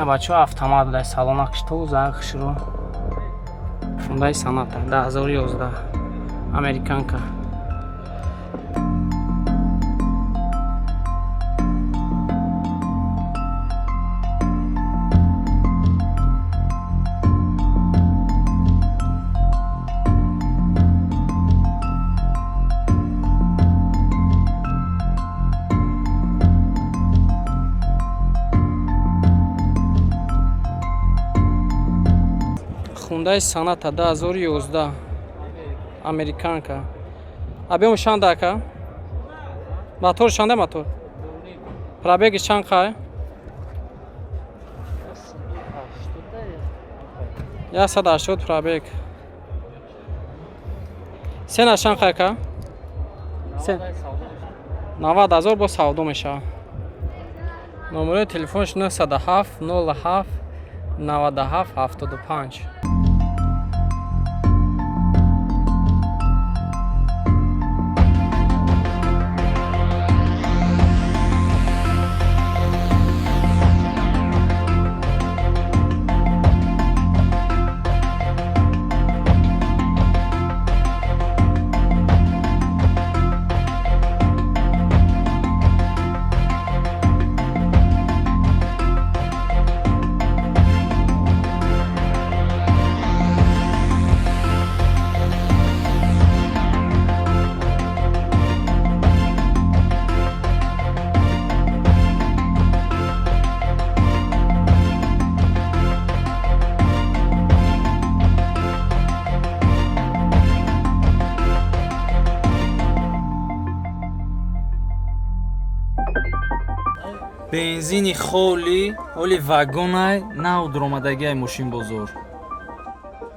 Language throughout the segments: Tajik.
бачаҳо автомат дар салон ақшту заахшро Hyundai Sonata 2011 американка. Hyundai Sonata 2011 американка. Объем шанда ка? Мотор шанда мотор. Пробеги чанд қай? 180 пробег. Сена чанд қай ка? 90000 бо савдо мешава. Номери телефонш 907 07 97 75. бензини холи оли вагонай нав дуромадагиай мошин бозор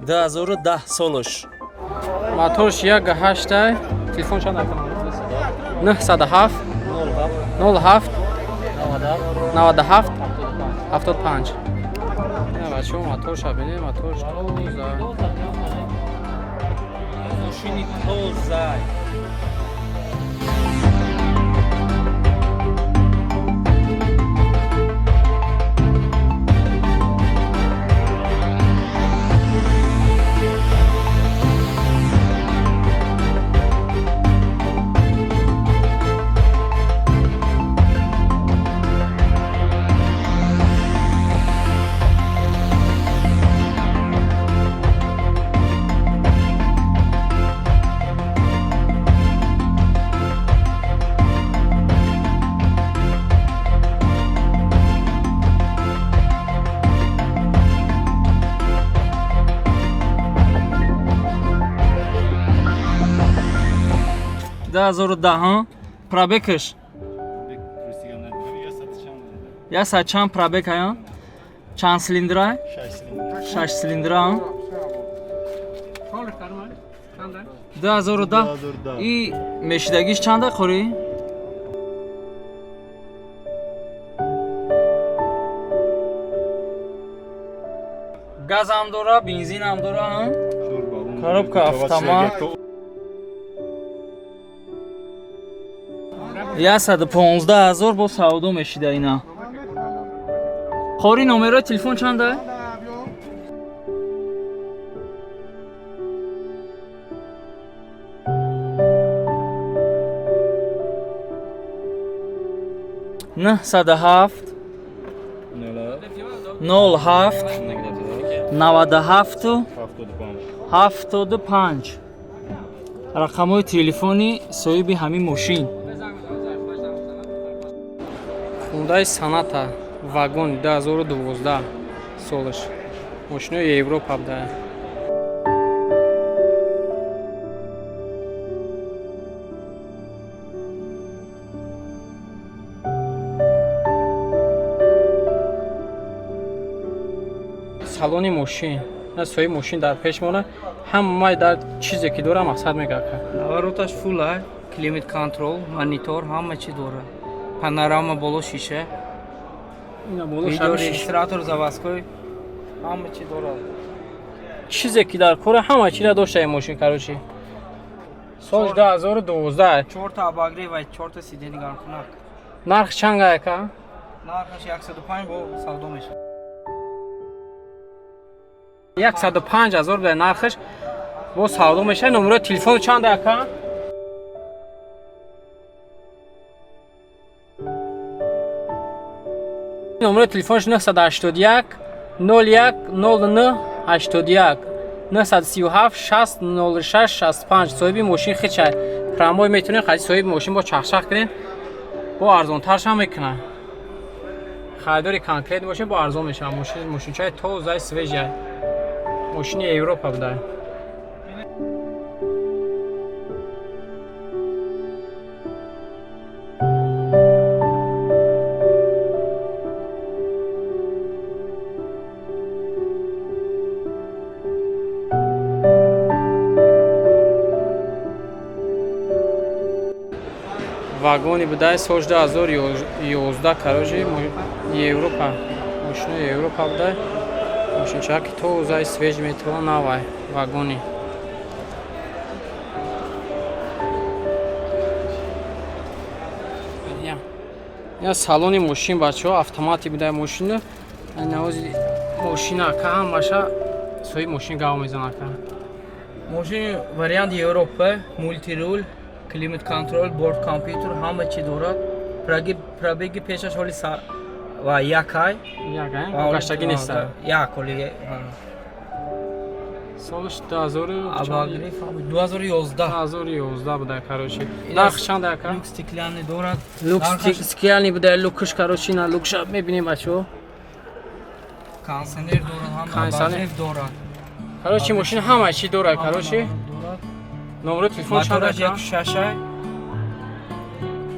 2010 солош Моторш 1.8 телефон чанд ка? 907 07 97 75. Бачаҳо моторш бинед, моторш тоза. мошини тоза пробекаш я сад чанд пробек ая чанд силиндра 6 силиндра 2010 и мешидагиш чанда қори газ ҳам дора бензин ҳам дора коробка автомат 115000 бо савдо мешида ина қори номерои телефон чанда نه 107 07 97 75 рақамҳои телефони соҳиби ҳамин мошин Hyundai Sonata вагон 2012 солаш. Мошинои Европа буда. салони мошин, соҳиби мошин дар пеш мона, ҳамаи дар чизе ки дора мақсад мегӯяд. навороташ фул ай, климат контрол, монитор, ҳама чи дора. Панорама боло шиша. Ина боло видео шиша. регистратор заводской, ҳама чи дора. Чизе ки дар кора ҳама чиро дошта ин мошин карочи. Соли 2012. 4 та абагри ва 4 та сидени гармхунак. Нарх чанга яка? Нархаш 105 бо савдо мешавад. 105000 буде нархш. Бо савдо мешавад. Номерои телефон чанд ака? номерои телефонш 981 01 09 81 937 606 65. соҳиби мошин хичай прамой метавонед хариди соҳиби мошин бо чахшах кунед, бо арзонтарш ҳам мекунад. харидори конкрет бошед, бо арзон мешавад. мошинчаи тозаи свежа, мошини Европа буда. вагони будай соли 2011 карожи Европа, мошини Европа будай. мошинчаки тозаи свеж метавон навай вагони. я салони мошин бачаҳо автомати будай мошин навози мошина ака ҳамаша соҳиби мошин гав мезанад ака. мошин вариант Европа, мультирул, климат контрол, борд компютер, ҳама чӣ дорад. пробеги пешаш ҳоли ва як ай гаштагӣ нест. як ҳоли солиш 2011 будай карочи. нархш чанд ака? люкс стеклянный дорад. люкс стеклянный будай лукш карочи на лукша мебинем бачаҳо. кондисионер дорад, ҳама кондисионер дорад. карочи мошин ҳама чӣ дорад карочи. номери телефон чанд мотораш ака? 166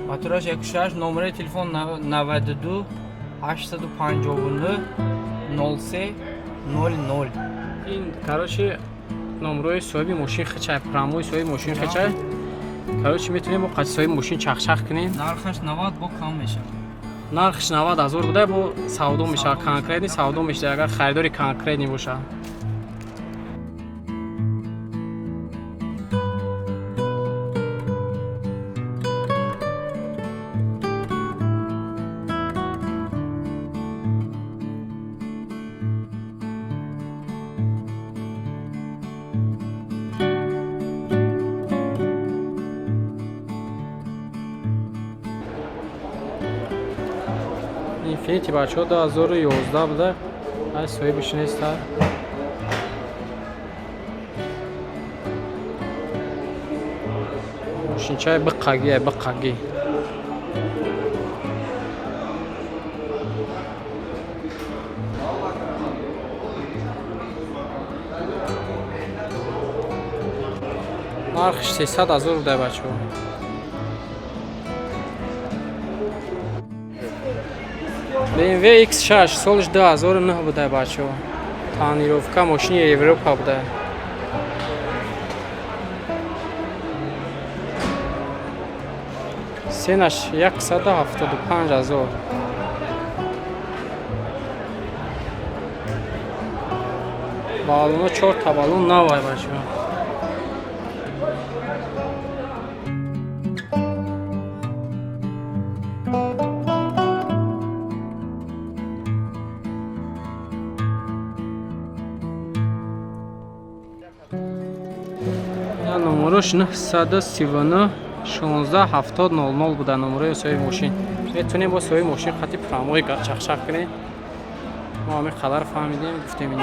мотораш 166 номери телефон 92 859 03 00. ин карочи номерои соҳиби мошин хичай прамои соҳиби мошин хичай. карочи метавонем бо қачи соҳиби мошин чахшах кунем. нархаш 90 бо кам мешавад. нархш 90000 будай, бо савдо мешавад. конкретни савдо мешавад агар харидори конкретни бошад. инфинити бачаҳо 2011 буда. ай соҳибиш неста. мошинчаи биқаги биқаги. нархш 300000 буда бачаҳо. BMW X6 солиш 2009 будай бачаҳо. таъмировка мошини Европа будай. сенаш 175000. балоно 4 та балон навай бачаҳо. номерош 939 167000 буда. номерои соҳиби мошин. метавонем бо соҳиби мошин хати прамои чахшах кунем. мо ҳамин қадар фаҳмидем гуфтем ин.